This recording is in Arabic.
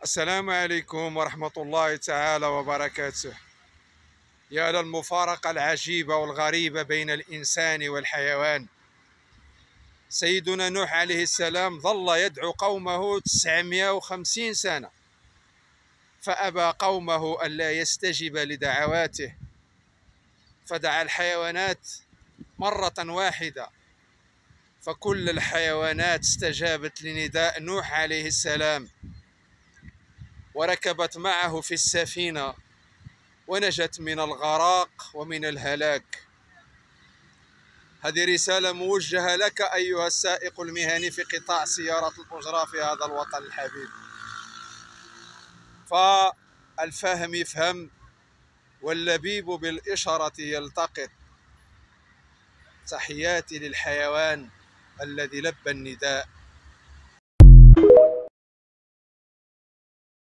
السلام عليكم ورحمة الله تعالى وبركاته. يا للمفارقة العجيبة والغريبة بين الإنسان والحيوان. سيدنا نوح عليه السلام ظل يدعو قومه 950 سنة، فأبى قومه ألا يستجب لدعواته، فدعا الحيوانات مرة واحدة، فكل الحيوانات استجابت لنداء نوح عليه السلام وركبت معه في السفينة ونجت من الغرق ومن الهلاك. هذه رسالة موجهة لك أيها السائق المهني في قطاع سيارة الأجرة في هذا الوطن الحبيب. فالفهم يفهم واللبيب بالإشارة يلتقط. تحياتي للحيوان الذي لبى النداء.